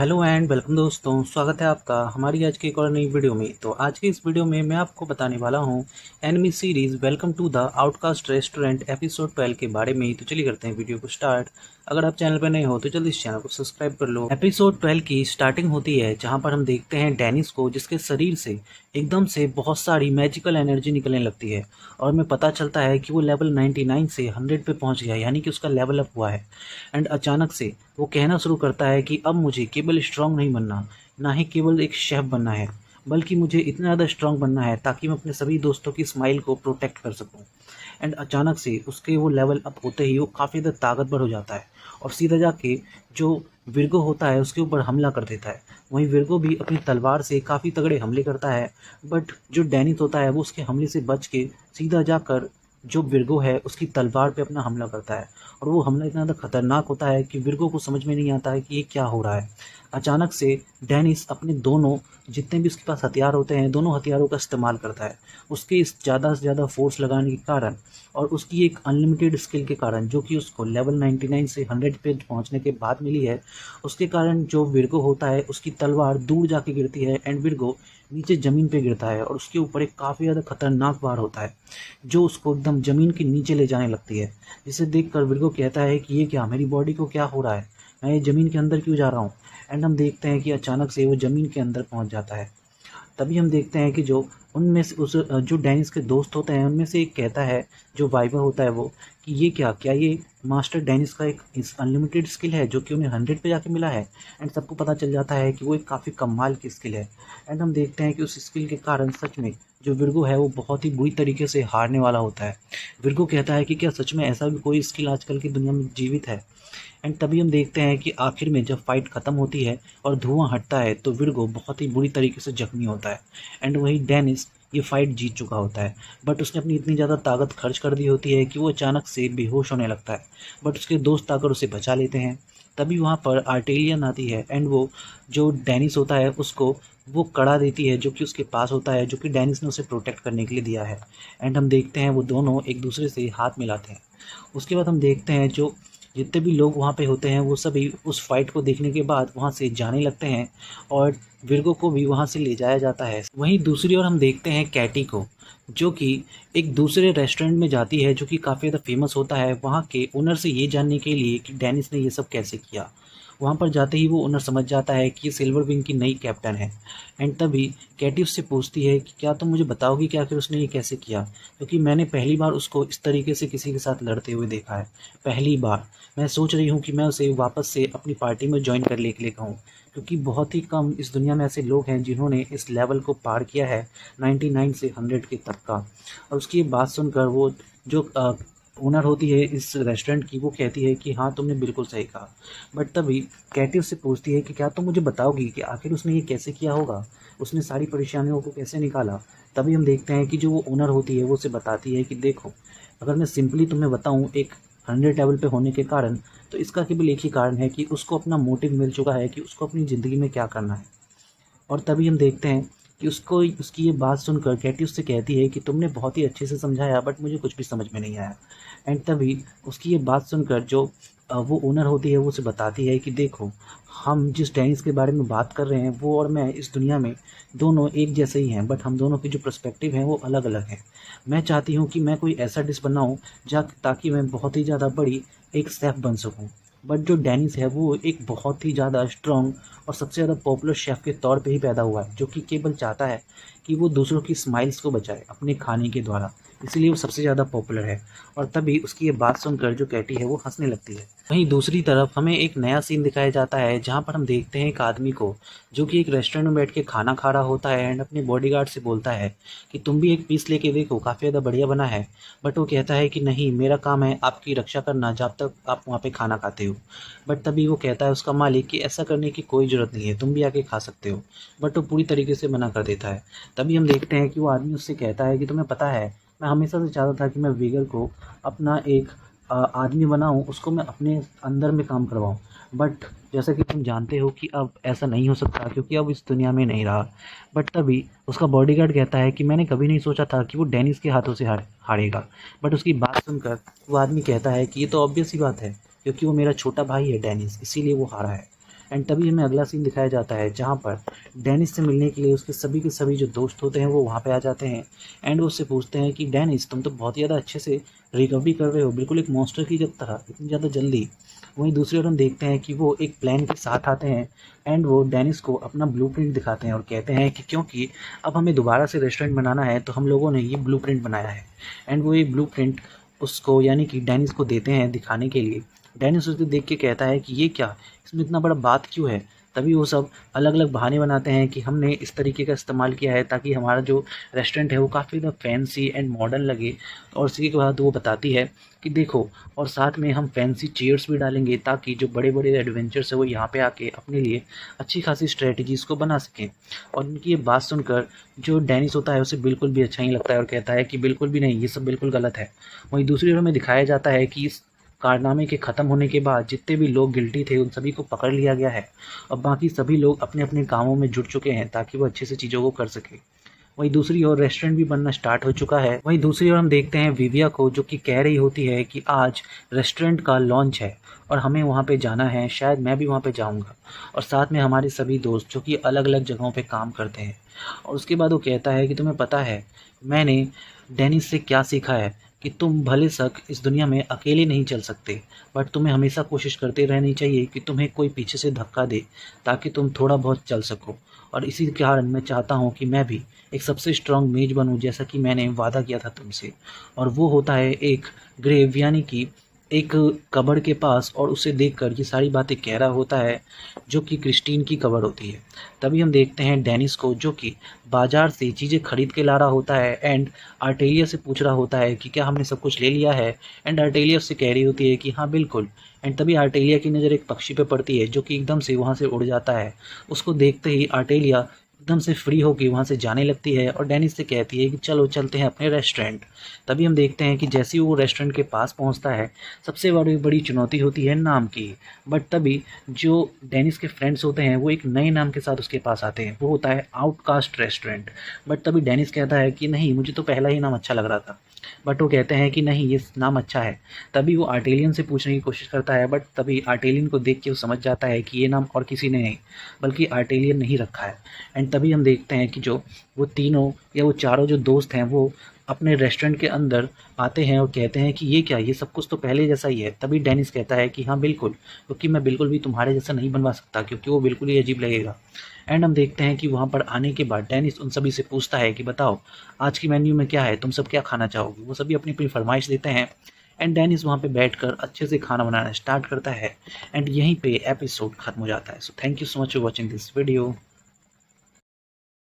Hello and welcome दोस्तों, स्वागत है आपका हमारी आज की एक और नई वीडियो में। तो आज की इस वीडियो में मैं आपको बताने वाला हूं enemy series welcome to the outcast restaurant episode 12 के बारे में। तो चलिए करते हैं वीडियो को स्टार्ट। अगर आप चैनल पर नए हो तो जल्दी इस चैनल को सब्सक्राइब कर लो। एपिसोड 12 की स्टार्टिंग होती है जहाँ पर हम देखते हैं डेनिस को, जिसके शरीर से एकदम से बहुत सारी मैजिकल एनर्जी निकलने लगती है और हमें पता चलता है कि वो लेवल 99 से 100 पे पहुंच गया, यानी कि उसका लेवल अप हुआ है। एंड अचानक से वो कहना शुरू करता है कि अब मुझे केवल स्ट्रांग नहीं बनना, ना ही केवल एक शेफ बनना है, बल्कि मुझे इतना ज़्यादा स्ट्रांग बनना है ताकि मैं अपने सभी दोस्तों की स्माइल को प्रोटेक्ट कर सकूं। एंड अचानक से उसके वो लेवल अप होते ही वो काफ़ी ज़्यादा ताकतवर हो जाता है और सीधा जाके जो विर्गो होता है उसके ऊपर हमला कर देता है। वहीं विर्गो भी अपनी तलवार से काफ़ी तगड़े हमले करता है, बट जो डेनिस होता है वो उसके हमले से बच के सीधा जाकर जो विर्गो है उसकी तलवार पे अपना हमला करता है। और वो हमला इतना ज़्यादा खतरनाक होता है कि विर्गो को समझ में नहीं आता है कि ये क्या हो रहा है। अचानक से डेनिस अपने दोनों जितने भी उसके पास हथियार होते हैं, दोनों हथियारों का इस्तेमाल करता है। उसके इस ज़्यादा से ज़्यादा फोर्स लगाने के कारण और उसकी एक अनलिमिटेड स्किल के कारण, जो कि उसको लेवल 99 से 100 पे पहुंचने के बाद मिली है, उसके कारण जो विर्गो होता है उसकी तलवार दूर जाके गिरती है एंड विर्गो नीचे ज़मीन पे गिरता है और उसके ऊपर एक काफ़ी ज़्यादा खतरनाक वार होता है जो उसको एकदम ज़मीन के नीचे ले जाने लगती है। जिसे देखकर विर्गो कहता है कि ये क्या, मेरी बॉडी को क्या हो रहा है, मैं ये ज़मीन के अंदर क्यों जा रहा हूँ। एंड हम देखते हैं कि अचानक से वो ज़मीन के अंदर पहुँच जाता है। तभी हम देखते हैं कि जो उनमें से उस जो डेनिस के दोस्त होते हैं उनमें से एक कहता है, जो वाइवा होता है वो, कि ये क्या ये मास्टर डेनिस का एक अनलिमिटेड स्किल है जो कि उन्हें 100 पे जाके मिला है। एंड सबको पता चल जाता है कि वो एक काफ़ी कमाल की स्किल है। एंड हम देखते हैं कि उस स्किल के कारण सच में जो विर्गो है वो बहुत ही बुरी तरीके से हारने वाला होता है। विर्गो कहता है कि क्या सच में ऐसा भी कोई स्किल आजकल की दुनिया में जीवित है। एंड तभी हम देखते हैं कि आखिर में जब फाइट ख़त्म होती है और धुआं हटता है तो विर्गो बहुत ही बुरी तरीके से जख्मी होता है। एंड वही डेनिस ये फाइट जीत चुका होता है, बट उसने अपनी इतनी ज़्यादा ताकत खर्च कर दी होती है कि वो अचानक से बेहोश होने लगता है। बट उसके दोस्त आकर उसे बचा लेते हैं। तभी वहाँ पर आर्टेलियन आती है एंड वो जो डेनिस होता है उसको वो कड़ा देती है जो कि उसके पास होता है, जो कि डेनिस ने उसे प्रोटेक्ट करने के लिए दिया है। एंड हम देखते हैं वो दोनों एक दूसरे से हाथ मिलाते हैं। उसके बाद हम देखते हैं जो जितने भी लोग वहाँ पे होते हैं वो सभी उस फाइट को देखने के बाद वहाँ से जाने लगते हैं और विर्गो को भी वहाँ से ले जाया जाता है। वहीं दूसरी ओर हम देखते हैं कैटी को, जो कि एक दूसरे रेस्टोरेंट में जाती है जो कि काफ़ी ज़्यादा फेमस होता है वहाँ के ओनर से ये जानने के लिए कि डेनिस ने ये सब कैसे किया। वहाँ पर जाते ही वो ओनर समझ जाता है कि ये सिल्वर विंग की नई कैप्टन है। एंड तभी कैटी उससे पूछती है कि क्या तुम मुझे बताओगी कि आखिर उसने ये कैसे किया, क्योंकि मैंने पहली बार उसको इस तरीके से किसी के साथ लड़ते हुए देखा है। पहली बार मैं सोच रही हूँ कि मैं उसे वापस से अपनी पार्टी में ज्वाइन करने के लिए कहूँ, क्योंकि बहुत ही कम इस दुनिया में ऐसे लोग हैं जिन्होंने इस लेवल को पार किया है 99 से 100 के तक का। और उसकी ये बात सुनकर वो जो ओनर होती है इस रेस्टोरेंट की, वो कहती है कि हाँ तुमने बिल्कुल सही कहा। बट तभी कैटी उससे पूछती है कि क्या तुम मुझे बताओगी कि आखिर उसने ये कैसे किया होगा, उसने सारी परेशानियों को कैसे निकाला। तभी हम देखते हैं कि जो वो ओनर होती है वो उसे बताती है कि देखो, अगर मैं सिंपली तुम्हें बताऊँ एक 100 लेवल पे होने के कारण, तो इसका केवल एक ही कारण है कि उसको अपना मोटिव मिल चुका है कि उसको अपनी ज़िंदगी में क्या करना है। और तभी हम देखते हैं कि उसको उसकी ये बात सुनकर कैटी उससे कहती है कि तुमने बहुत ही अच्छे से समझाया बट मुझे कुछ भी समझ में नहीं आया। एंड तभी उसकी ये बात सुनकर जो वो ओनर होती है वो उसे बताती है कि देखो, हम जिस डेनिस के बारे में बात कर रहे हैं वो और मैं इस दुनिया में दोनों एक जैसे ही हैं, बट हम दोनों की जो पर्सपेक्टिव हैं वो अलग अलग हैं। मैं चाहती हूँ कि मैं कोई ऐसा डिश बनाऊँ जा ताकि मैं बहुत ही ज़्यादा बड़ी एक शेफ़ बन सकूँ। बट जो डेनिस है वो एक बहुत ही ज़्यादा स्ट्रॉन्ग और सबसे ज़्यादा पॉपुलर शेफ़ के तौर पे ही पैदा हुआ है, जो कि केवल चाहता है कि वो दूसरों की स्माइल्स को बचाए अपने खाने के द्वारा, इसीलिए वो सबसे ज़्यादा पॉपुलर है। और तभी उसकी ये बात सुनकर जो कैटी है वो हंसने लगती है। वहीं दूसरी तरफ हमें एक नया सीन दिखाया जाता है जहाँ पर हम देखते हैं एक आदमी को जो कि एक रेस्टोरेंट में बैठ के खाना खा रहा होता है एंड अपने बॉडीगार्ड से बोलता है कि तुम भी एक पीस लेके देखो, काफ़ी ज़्यादा बढ़िया बना है। बट वो कहता है कि नहीं, मेरा काम है आपकी रक्षा करना जब तक आप वहाँ पे खाना खाते हो। बट तभी वो कहता है उसका मालिक कि ऐसा करने की कोई ज़रूरत नहीं है, तुम भी आके खा सकते हो। बट वो पूरी तरीके से मना कर देता है। तभी हम देखते हैं कि वो आदमी उससे कहता है कि तुम्हें पता है, मैं हमेशा से चाहता था कि मैं वीगर को अपना एक आदमी बनाऊँ, उसको मैं अपने अंदर में काम करवाऊँ। बट जैसा कि तुम जानते हो कि अब ऐसा नहीं हो सकता क्योंकि अब इस दुनिया में नहीं रहा। बट तभी उसका बॉडीगार्ड कहता है कि मैंने कभी नहीं सोचा था कि वो डेनिस के हाथों से हारेगा। बट उसकी बात सुनकर वो आदमी कहता है कि ये तो ऑब्वियस ही बात है, क्योंकि वो मेरा छोटा भाई है डेनिस, इसीलिए वो हारा है। एंड तभी हमें अगला सीन दिखाया जाता है जहाँ पर डेनिस से मिलने के लिए उसके सभी के सभी जो दोस्त होते हैं वो वहाँ पे आ जाते हैं। एंड वो उससे पूछते हैं कि डेनिस, तुम तो बहुत ज़्यादा अच्छे से रिकवरी कर रहे हो, बिल्कुल एक मॉन्स्टर की जब तरह, इतनी ज़्यादा जल्दी। वहीं दूसरी ओर हम देखते हैं कि वो एक प्लान के साथ आते हैं एंड वो डेनिस को अपना ब्लूप्रिंट दिखाते हैं और कहते हैं कि क्योंकि अब हमें दोबारा से रेस्टोरेंट बनाना है तो हम लोगों ने ये ब्लूप्रिंट बनाया है। एंड वो ये ब्लूप्रिंट उसको यानी कि डेनिस को देते हैं दिखाने के लिए। डेनिस उसको देख के कहता है कि ये क्या, इसमें इतना बड़ा बात क्यों है। तभी वो सब अलग अलग बहाने बनाते हैं कि हमने इस तरीके का इस्तेमाल किया है ताकि हमारा जो रेस्टोरेंट है वो काफ़ी ज़्यादा फैंसी एंड मॉडर्न लगे। और इसी के बाद वो बताती है कि देखो, और साथ में हम फैंसी चेयर्स भी डालेंगे ताकि जो बड़े बड़े एडवेंचर्स है वो यहाँ पे आके अपने लिए अच्छी खासी स्ट्रेटजीज़ को बना सकें। और उनकी ये बात सुनकर जो डेनिस होता है उसे बिल्कुल भी अच्छा नहीं लगता है और कहता है कि बिल्कुल भी नहीं, ये सब बिल्कुल गलत है। वहीं दूसरी ओर हमें दिखाया जाता है कि इस कारनामे के ख़त्म होने के बाद जितने भी लोग गिल्टी थे उन सभी को पकड़ लिया गया है और बाकी सभी लोग अपने अपने कामों में जुट चुके हैं ताकि वो अच्छे से चीज़ों को कर सके। वहीं दूसरी ओर रेस्टोरेंट भी बनना स्टार्ट हो चुका है। वहीं दूसरी ओर हम देखते हैं विविया को, जो कि कह रही होती है कि आज रेस्टोरेंट का लॉन्च है और हमें वहाँ पे जाना है, शायद मैं भी वहाँ पे जाऊँगा और साथ में हमारे सभी दोस्त जो कि अलग अलग जगहों पे काम करते हैं। और उसके बाद वो कहता है कि तुम्हें पता है मैंने डेनिस से क्या सीखा है, कि तुम भले शक इस दुनिया में अकेले नहीं चल सकते, बट तुम्हें हमेशा कोशिश करते रहनी चाहिए कि तुम्हें कोई पीछे से धक्का दे ताकि तुम थोड़ा बहुत चल सको। और इसी कारण मैं चाहता हूँ कि मैं भी एक सबसे स्ट्रॉन्ग मेज बनूँ जैसा कि मैंने वादा किया था तुमसे। और वो होता है एक ग्रेव यानी कि एक कब्र के पास, और उसे देखकर ये सारी बातें कह रहा होता है जो कि क्रिस्टीन की कब्र होती है। तभी हम देखते हैं डेनिस को जो कि बाजार से चीज़ें खरीद के ला रहा होता है एंड आर्टेलिया से पूछ रहा होता है कि क्या हमने सब कुछ ले लिया है। एंड आर्टेलिया उससे कह रही होती है कि हाँ बिल्कुल। एंड तभी आर्टेलिया की नज़र एक पक्षी पे पड़ती है जो कि एकदम से वहाँ से उड़ जाता है। उसको देखते ही आर्टेलिया एकदम से फ्री होकर वहाँ से जाने लगती है और डेनिस से कहती है कि चलो चलते हैं अपने रेस्टोरेंट। तभी हम देखते हैं कि जैसे ही वो रेस्टोरेंट के पास पहुँचता है, सबसे बड़ी बड़ी चुनौती होती है नाम की। बट तभी जो डेनिस के फ्रेंड्स होते हैं वो एक नए नाम के साथ उसके पास आते हैं, वो होता है आउटकास्ट रेस्टोरेंट। बट तभी डेनिस कहता है कि नहीं, मुझे तो पहला ही नाम अच्छा लग रहा था। बट वो कहते हैं कि नहीं, ये नाम अच्छा है। तभी वो आर्टेलियन से पूछने की कोशिश करता है, बट तभी आर्टेलियन को देख के वो समझ जाता है कि ये नाम और किसी ने नहीं बल्कि आर्टेलियन नहीं रखा है। एंड तभी हम देखते हैं कि जो वो तीनों या वो चारों जो दोस्त हैं वो अपने रेस्टोरेंट के अंदर आते हैं और कहते हैं कि ये क्या, ये सब कुछ तो पहले जैसा ही है। तभी डेनिस कहता है कि हाँ बिल्कुल, क्योंकि मैं बिल्कुल भी तुम्हारे जैसा नहीं बनवा सकता, क्योंकि वो बिल्कुल ही अजीब लगेगा। एंड हम देखते हैं कि वहाँ पर आने के बाद डेनिस उन सभी से पूछता है कि बताओ आज की मेन्यू में क्या है, तुम सब क्या खाना चाहोगे। वो सभी अपनी अपनी फरमाइश देते हैं एंड डेनिस वहाँ पे बैठकर अच्छे से खाना बनाना स्टार्ट करता है। एंड यहीं पे एपिसोड खत्म हो जाता है। So thank you so much for watching this video.